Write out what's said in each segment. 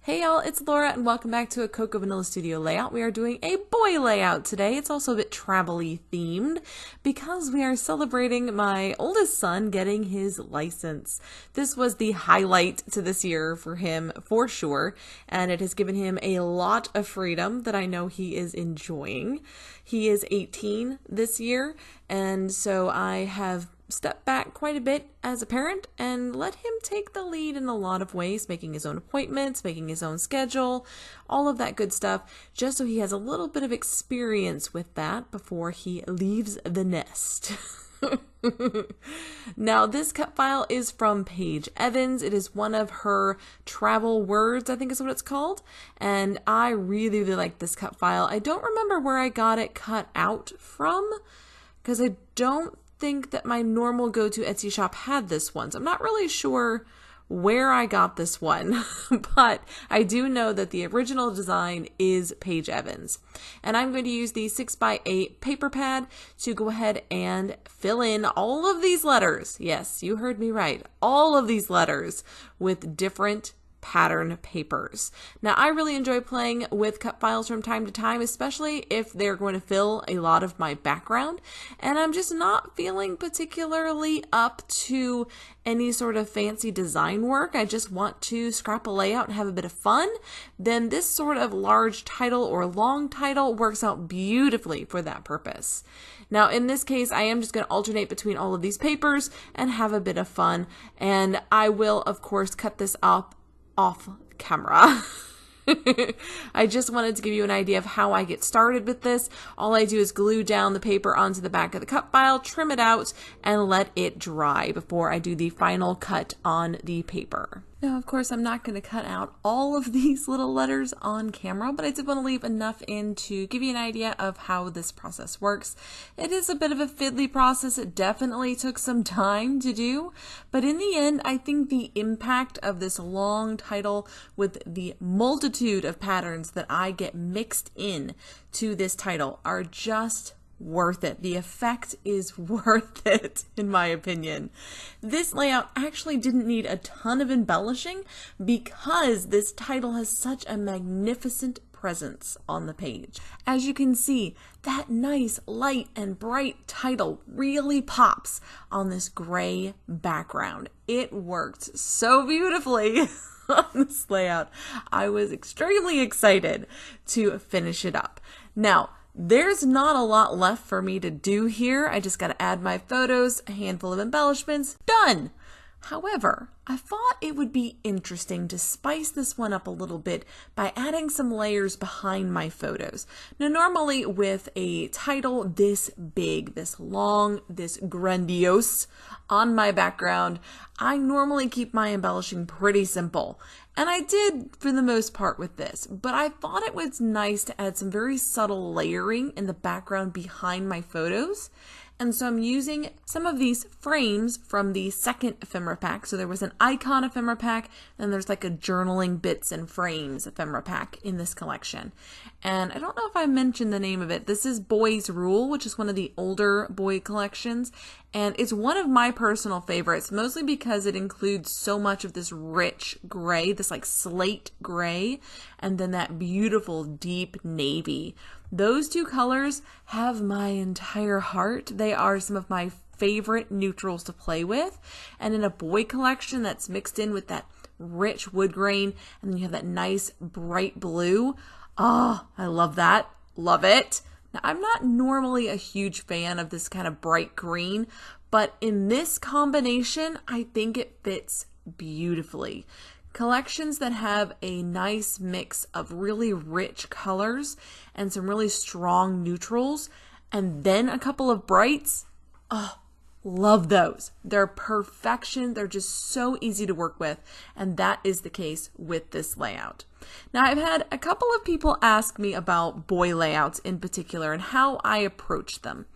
Hey y'all, it's Laura and welcome back to a Cocoa Vanilla Studio layout. We are doing a boy layout today. It's also a bit travel-y themed because we are celebrating my oldest son getting his license. This was the highlight to this year for him for sure, and it has given him a lot of freedom that I know he is enjoying. He is 18 this year, and so I have step back quite a bit as a parent and let him take the lead in a lot of ways, making his own appointments, making his own schedule, all of that good stuff, just so he has a little bit of experience with that before he leaves the nest. Now, this cut file is from Paige Evans. It is one of her travel words, I think is what it's called. And I really, really like this cut file. I don't remember where I got it cut out from because I don't think that my normal go-to Etsy shop had this one. So I'm not really sure where I got this one, but I do know that the original design is Paige Evans. And I'm going to use the 6x8 paper pad to go ahead and fill in all of these letters. Yes, you heard me right. All of these letters with different pattern papers. Now, I really enjoy playing with cut files from time to time, especially if they're going to fill a lot of my background, and I'm just not feeling particularly up to any sort of fancy design work. I just want to scrap a layout and have a bit of fun. Then this sort of large title or long title works out beautifully for that purpose. Now, in this case, I am just going to alternate between all of these papers and have a bit of fun, and I will, of course, cut this up off camera. I just wanted to give you an idea of how I get started with this. All I do is glue down the paper onto the back of the cut file, trim it out, and let it dry before I do the final cut on the paper. Now, of course, I'm not going to cut out all of these little letters on camera, but I did want to leave enough in to give you an idea of how this process works. It is a bit of a fiddly process. It definitely took some time to do, but in the end, I think the impact of this long title with the multitude of patterns that I get mixed in to this title are just worth it. The effect is worth it, in my opinion. This layout actually didn't need a ton of embellishing because this title has such a magnificent presence on the page. As you can see, that nice light and bright title really pops on this gray background. It worked so beautifully on this layout. I was extremely excited to finish it up. Now, there's not a lot left for me to do here. I just got to add my photos, a handful of embellishments, done. However, I thought it would be interesting to spice this one up a little bit by adding some layers behind my photos. Now, normally with a title this big, this long, this grandiose on my background, I normally keep my embellishing pretty simple. And I did for the most part with this, but I thought it was nice to add some very subtle layering in the background behind my photos. And so I'm using some of these frames from the second ephemera pack. So there was an icon ephemera pack, and there's like a journaling bits and frames ephemera pack in this collection. And I don't know if I mentioned the name of it. This is Boy's Rule, which is one of the older boy collections. And it's one of my personal favorites, mostly because it includes so much of this rich gray, this like slate gray, and then that beautiful deep navy. Those two colors have my entire heart. They are some of my favorite neutrals to play with. And in a boy collection that's mixed in with that rich wood grain, and then you have that nice bright blue. Oh, I love that. Love it. Now, I'm not normally a huge fan of this kind of bright green, but in this combination, I think it fits beautifully. Collections that have a nice mix of really rich colors and some really strong neutrals, and then a couple of brights, oh, love those. They're perfection. They're just so easy to work with, and that is the case with this layout. Now, I've had a couple of people ask me about boy layouts in particular and how I approach them.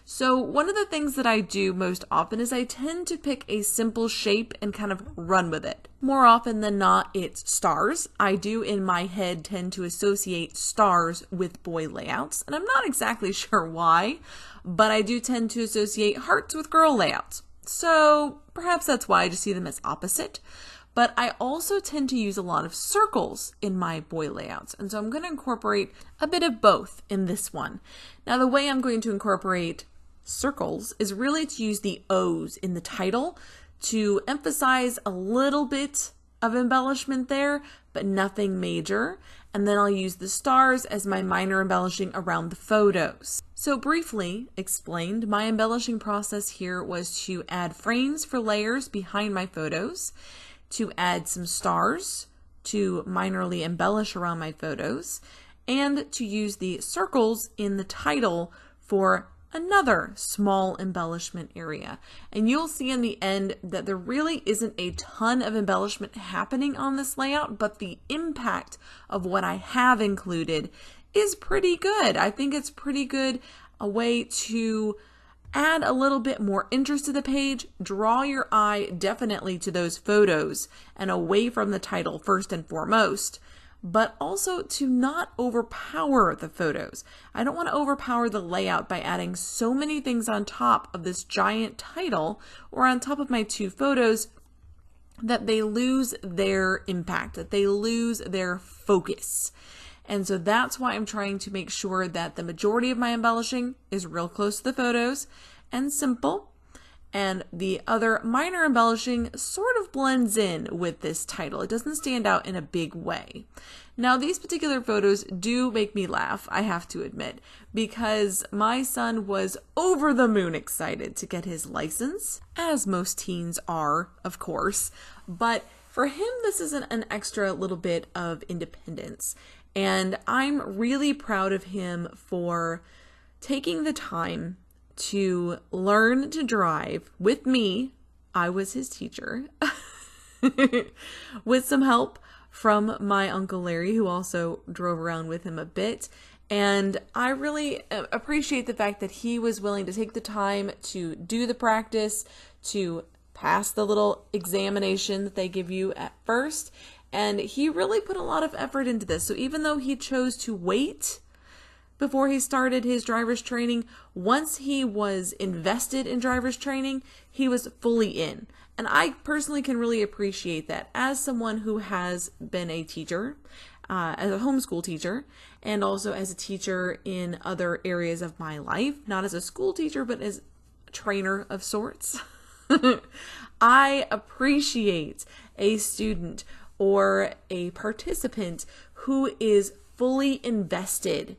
So one of the things that I do most often is I tend to pick a simple shape and kind of run with it. More often than not, it's stars. I do in my head tend to associate stars with boy layouts, and I'm not exactly sure why, but I do tend to associate hearts with girl layouts. So perhaps that's why I just see them as opposite. but I also tend to use a lot of circles in my boy layouts. And so I'm going to incorporate a bit of both in this one. Now, the way I'm going to incorporate circles is really to use the O's in the title to emphasize a little bit of embellishment there, but nothing major. And then I'll use the stars as my minor embellishing around the photos. So briefly explained, my embellishing process here was to add frames for layers behind my photos, to add some stars to minorly embellish around my photos, and to use the circles in the title for another small embellishment area. And you'll see in the end that there really isn't a ton of embellishment happening on this layout, but the impact of what I have included is pretty good. I think it's pretty good, a way to add a little bit more interest to the page, draw your eye definitely to those photos and away from the title first and foremost, but also to not overpower the photos. I don't want to overpower the layout by adding so many things on top of this giant title or on top of my two photos that they lose their impact, that they lose their focus. And so that's why I'm trying to make sure that the majority of my embellishing is real close to the photos and simple. And the other minor embellishing sort of blends in with this title. It doesn't stand out in a big way. Now, these particular photos do make me laugh, I have to admit, because my son was over the moon excited to get his license, as most teens are, of course. But for him, this is an extra little bit of independence. And I'm really proud of him for taking the time to learn to drive with me. I was his teacher with some help from my Uncle Larry, who also drove around with him a bit. And I really appreciate the fact that he was willing to take the time to do the practice, to pass the little examination that they give you at first. And he really put a lot of effort into this. So even though he chose to wait before he started his driver's training, once he was invested in driver's training, he was fully in. And I personally can really appreciate that as someone who has been a teacher, as a homeschool teacher, and also as a teacher in other areas of my life, not as a school teacher, but as a trainer of sorts. I appreciate a student or a participant who is fully invested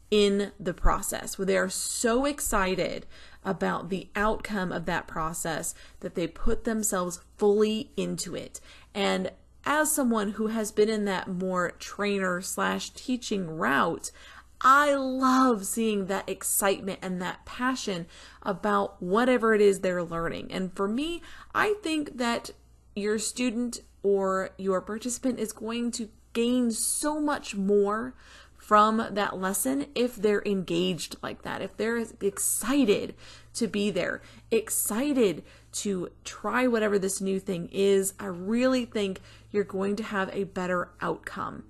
in the process, where they are so excited about the outcome of that process that they put themselves fully into it. And as someone who has been in that more trainer/teaching route, I love seeing that excitement and that passion about whatever it is they're learning. And for me, I think that your student or your participant is going to gain so much more from that lesson if they're engaged like that, if they're excited to be there, excited to try whatever this new thing is. I really think you're going to have a better outcome.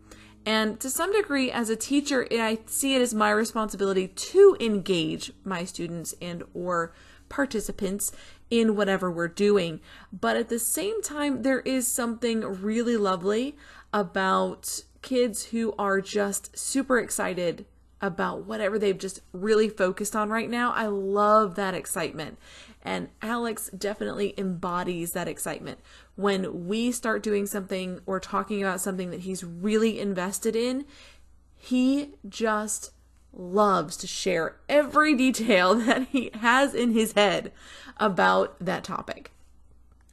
And to some degree, as a teacher, I see it as my responsibility to engage my students and or participants in whatever we're doing. But at the same time, there is something really lovely about kids who are just super excited about whatever they've just really focused on right now. I love that excitement. And Alex definitely embodies that excitement. When we start doing something or talking about something that he's really invested in, he just loves to share every detail that he has in his head about that topic.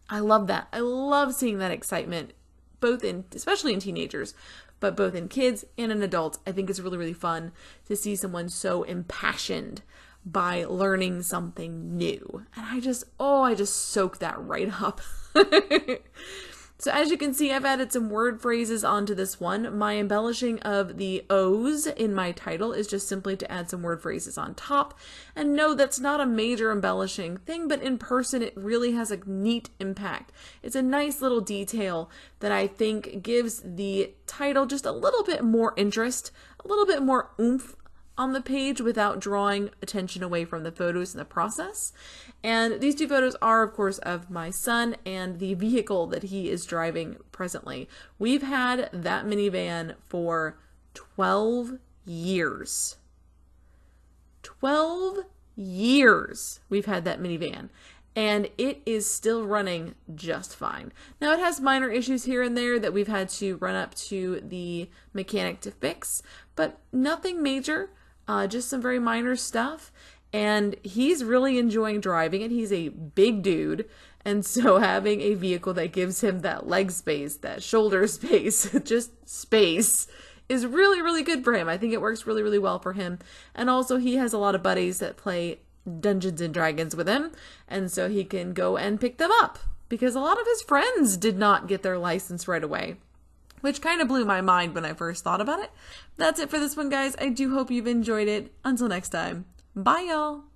I love that. I love seeing that excitement, especially in teenagers, but both in kids and in adults. I think it's really, really fun to see someone so impassioned by learning something new. And I just soak that right up. So as you can see, I've added some word phrases onto this one. My embellishing of the O's in my title is just simply to add some word phrases on top. And no, that's not a major embellishing thing, but in person, it really has a neat impact. It's a nice little detail that I think gives the title just a little bit more interest, a little bit more oomph on the page without drawing attention away from the photos in the process. And these two photos are, of course, of my son and the vehicle that he is driving presently. We've had that minivan for 12 years. 12 years we've had that minivan. And it is still running just fine. Now, it has minor issues here and there that we've had to run up to the mechanic to fix, but nothing major, just some very minor stuff. And he's really enjoying driving it. He's a big dude. And so having a vehicle that gives him that leg space, that shoulder space, just space, is really, really good for him. I think it works really, really well for him. And also he has a lot of buddies that play Dungeons and Dragons with him, and so he can go and pick them up, because a lot of his friends did not get their license right away, which kind of blew my mind when I first thought about it. That's it for this one, guys. I do hope you've enjoyed it. Until next time, bye y'all.